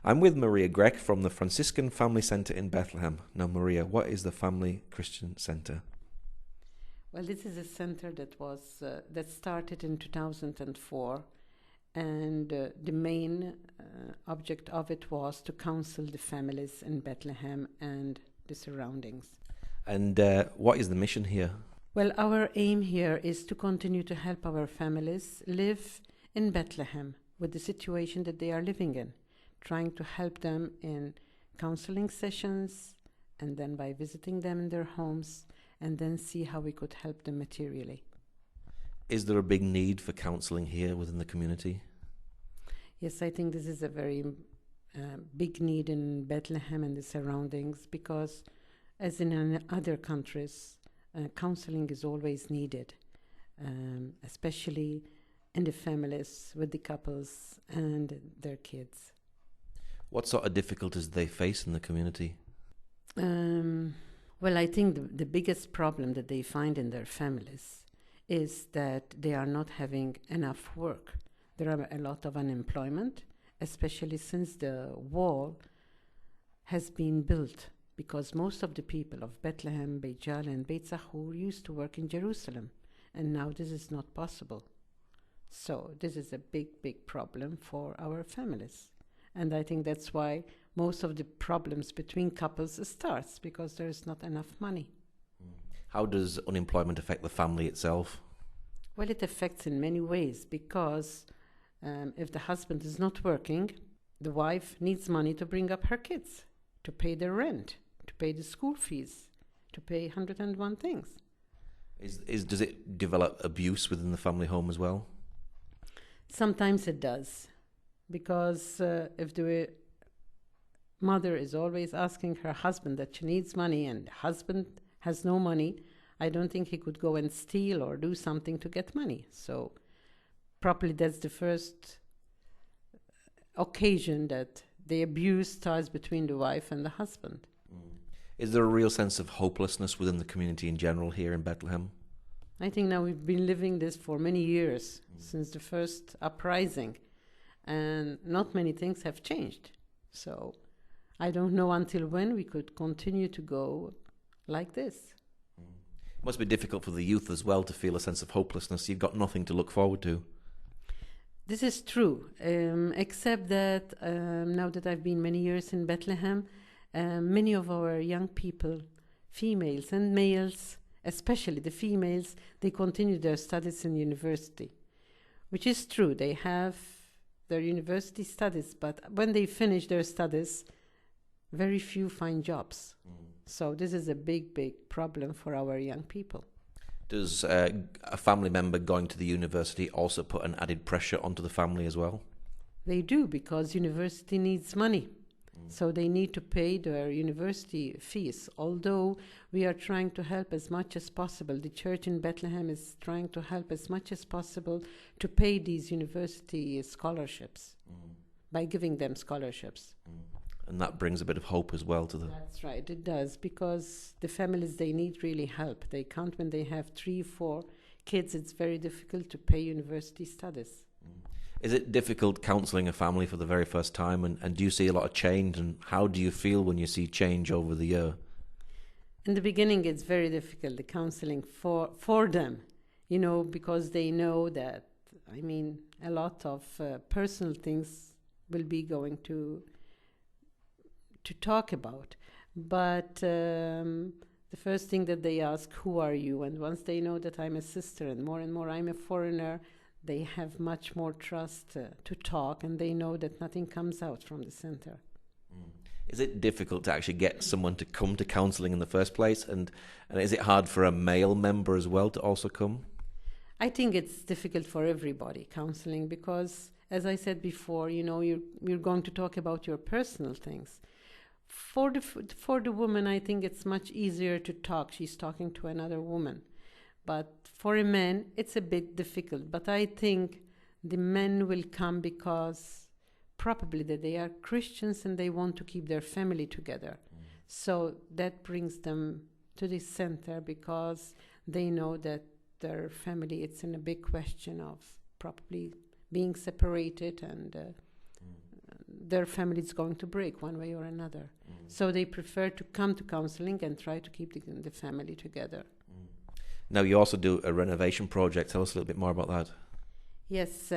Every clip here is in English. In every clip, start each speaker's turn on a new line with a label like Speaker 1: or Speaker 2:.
Speaker 1: I'm with Maria Grech from the Franciscan Family Centre in Bethlehem. Now, Maria, what is the Family Christian Centre?
Speaker 2: Well, this is a center that started in 2004, and the main object of it was to counsel the families in Bethlehem and the surroundings.
Speaker 1: And what is the mission here?
Speaker 2: Well, our aim here is to continue to help our families live in Bethlehem with the situation that they are living in, trying to help them in counseling sessions, and then by visiting them in their homes, and then see how we could help them materially.
Speaker 1: Is there a big need for counselling here within the community?
Speaker 2: Yes, I think this is a very big need in Bethlehem and the surroundings, because as in other countries, counseling is always needed, especially in the families with the couples and their kids.
Speaker 1: What sort of difficulties do they face in the community?
Speaker 2: Well, I think the biggest problem that they find in their families is that they are not having enough work. There are a lot of unemployment, especially since the wall has been built, because most of the people of Bethlehem, Beit Jal, and Beit Zahur used to work in Jerusalem, and now this is not possible. So this is a big, big problem for our families. And I think that's why most of the problems between couples starts, because there is not enough money.
Speaker 1: How does unemployment affect the family itself?
Speaker 2: Well, it affects in many ways, because if the husband is not working, the wife needs money to bring up her kids, to pay their rent, to pay the school fees, to pay 101 things.
Speaker 1: Does it develop abuse within the family home as well?
Speaker 2: Sometimes it does, because if the mother is always asking her husband that she needs money and the husband has no money, I don't think he could go and steal or do something to get money. So probably that's the first occasion that the abuse starts between the wife and the husband.
Speaker 1: Is there a real sense of hopelessness within the community in general here in Bethlehem?
Speaker 2: I think now we've been living this for many years, since the first uprising, and not many things have changed. So I don't know until when we could continue to go like this.
Speaker 1: It must be difficult for the youth as well to feel a sense of hopelessness. You've got nothing to look forward to.
Speaker 2: This is true, except that now that I've been many years in Bethlehem, many of our young people, females and males, especially the females, they continue their studies in university, which is true. They have their university studies, but when they finish their studies, very few find jobs. So this is a big, big problem for our young people.
Speaker 1: Does a family member going to the university also put an added pressure onto the family as well?
Speaker 2: They do, because university needs money. So they need to pay their university fees. Although we are trying to help as much as possible, the church in Bethlehem is trying to help as much as possible to pay these university scholarships by giving them scholarships.
Speaker 1: And that brings a bit of hope as well to them.
Speaker 2: That's right, it does, because the families, they need really help. They can't, when they have 3, 4 kids, it's very difficult to pay university studies.
Speaker 1: Is it difficult counselling a family for the very first time, and do you see a lot of change, and how do you feel when you see change over the year?
Speaker 2: In the beginning, it's very difficult, the counseling for them, because they know that, a lot of personal things will be going to talk about. But the first thing that they ask, who are you? And once they know that I'm a sister, and more I'm a foreigner, they have much more trust to talk, and they know that nothing comes out from the center.
Speaker 1: Is it difficult to actually get someone to come to counselling in the first place? And is it hard for a male member as well to also come?
Speaker 2: I think it's difficult for everybody, counseling, because, as I said before, you're going to talk about your personal things. For the woman, I think it's much easier to talk. She's talking to another woman. But for a man, it's a bit difficult. But I think the men will come because probably that they are Christians and they want to keep their family together. So that brings them to this center, because they know that their family, it's in a big question of probably being separated, and their family is going to break one way or another. So they prefer to come to counseling and try to keep the family together.
Speaker 1: Now, you also do a renovation project. Tell us a little bit more about that.
Speaker 2: Yes,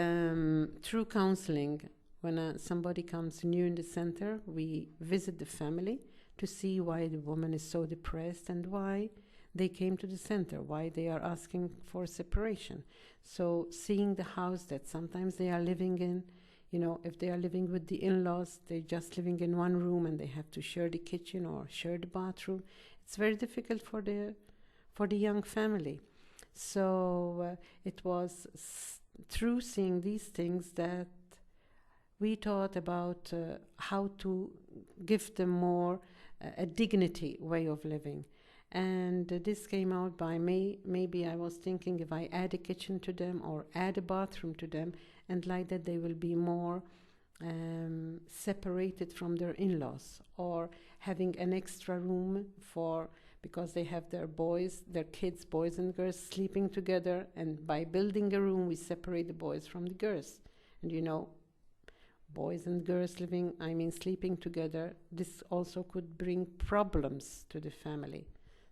Speaker 2: through counseling, when somebody comes new in the center, we visit the family to see why the woman is so depressed and why they came to the center, why they are asking for separation. So seeing the house that sometimes they are living in, if they are living with the in-laws, they're just living in one room and they have to share the kitchen or share the bathroom. It's very difficult for the young family. So it was through seeing these things that we thought about how to give them more a dignity way of living. And this came out by maybe I was thinking if I add a kitchen to them or add a bathroom to them, and like that they will be more separated from their in-laws, or having an extra room because they have their kids, boys and girls, sleeping together, and by building a room we separate the boys from the girls. And boys and girls sleeping together, this also could bring problems to the family.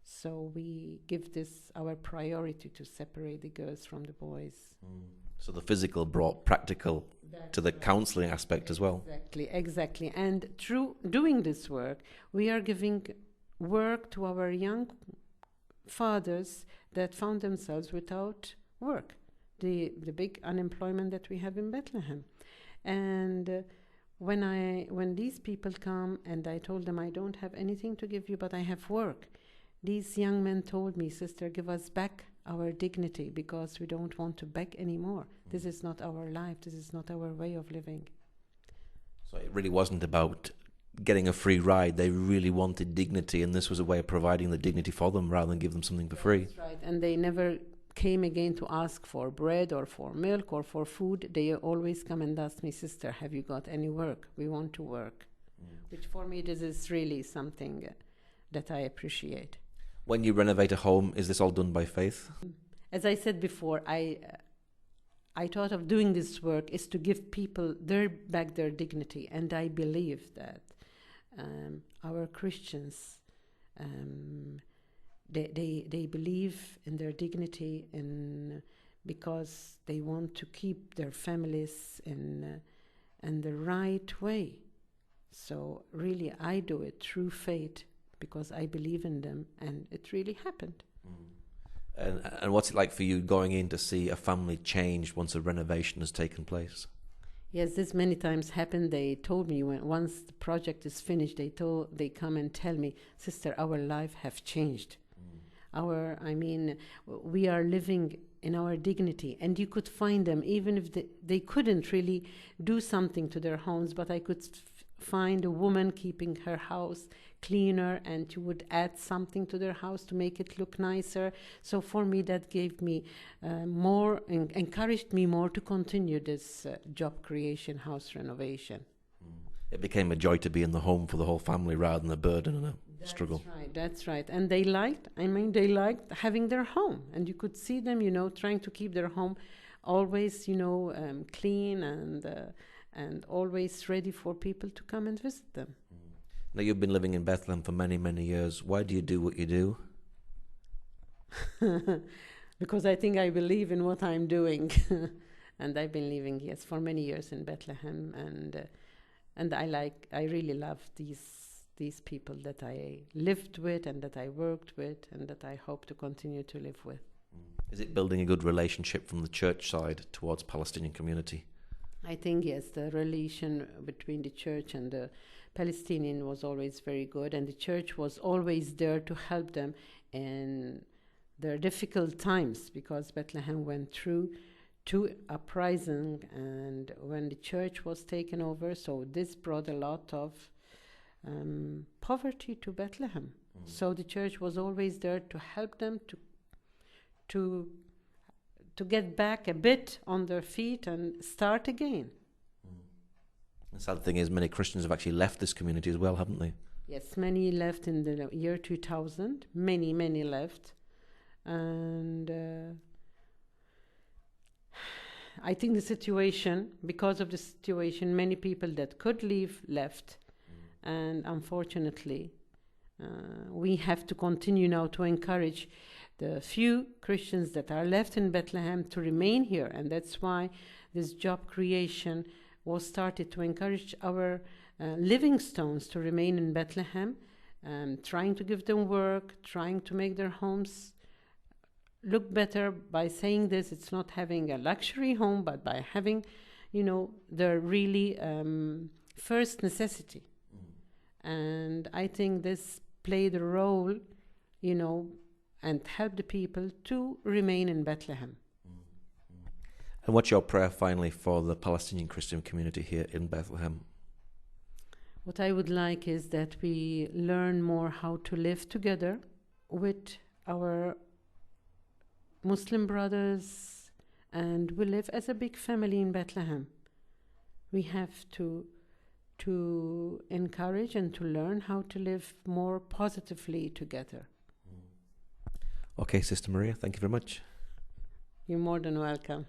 Speaker 2: So we give this our priority to separate the girls from the boys.
Speaker 1: So the physical brought practical to the counseling aspect as well.
Speaker 2: Exactly. And through doing this work, we are giving work to our young fathers that found themselves without work. The big unemployment that we have in Bethlehem. And when these people come and I told them I don't have anything to give you, but I have work, these young men told me, "Sister, give us back our dignity because we don't want to beg anymore. This is not our life. This is not our way of living."
Speaker 1: So it really wasn't about getting a free ride. They really wanted dignity, and this was a way of providing the dignity for them rather than give them something for free.
Speaker 2: That's right. And they never came again to ask for bread or for milk or for food. They always come and ask me, "Sister, have you got any work? We want to work." Which for me, this is really something that I appreciate.
Speaker 1: When you renovate a home, is this all done by faith?
Speaker 2: As I said before, I thought of doing this work is to give people back their dignity, and I believe that our Christians, they believe in their dignity because they want to keep their families in the right way. So really, I do it through faith, because I believe in them, and it really happened.
Speaker 1: And what's it like for you going in to see a family change once a renovation has taken place?
Speaker 2: Yes, this many times happened. They told me once the project is finished, they come and tell me, "Sister, our life have changed. We are living in our dignity." And you could find them, even if they couldn't really do something to their homes, but I could find a woman keeping her house cleaner, and she would add something to their house to make it look nicer. So for me, that gave me more, encouraged me more to continue this job creation, house renovation.
Speaker 1: It became a joy to be in the home for the whole family rather than a burden and a struggle.
Speaker 2: That's right. And they liked having their home. And you could see them, trying to keep their home always, clean and always ready for people to come and visit them.
Speaker 1: Now, you've been living in Bethlehem for many, many years. Why do you do what you do?
Speaker 2: Because I think I believe in what I'm doing. And I've been living, for many years in Bethlehem. And I really love these people that I lived with and that I worked with and that I hope to continue to live with.
Speaker 1: Is it building a good relationship from the church side towards Palestinian community?
Speaker 2: I think, yes, the relation between the church and the Palestinian was always very good, and the church was always there to help them in their difficult times, because Bethlehem went through 2 uprisings, and when the church was taken over, so this brought a lot of poverty to Bethlehem. So the church was always there to help them to get back a bit on their feet and start again.
Speaker 1: The sad thing is many Christians have actually left this community as well, haven't they?
Speaker 2: Yes, many left in the year 2000. Many left. And I think the situation, because of the situation, many people that could leave left. And unfortunately, we have to continue now to encourage the few Christians that are left in Bethlehem to remain here. And that's why this job creation was started to encourage our living stones to remain in Bethlehem, trying to give them work, trying to make their homes look better. By saying this, it's not having a luxury home, but by having, the really first necessity. And I think this played a role, and helped the people to remain in Bethlehem.
Speaker 1: And what's your prayer finally for the Palestinian Christian community here in Bethlehem?
Speaker 2: What I would like is that we learn more how to live together with our Muslim brothers, and we live as a big family in Bethlehem. We have to encourage and to learn how to live more positively together.
Speaker 1: Okay, Sister Maria, thank you very much.
Speaker 2: You're more than welcome.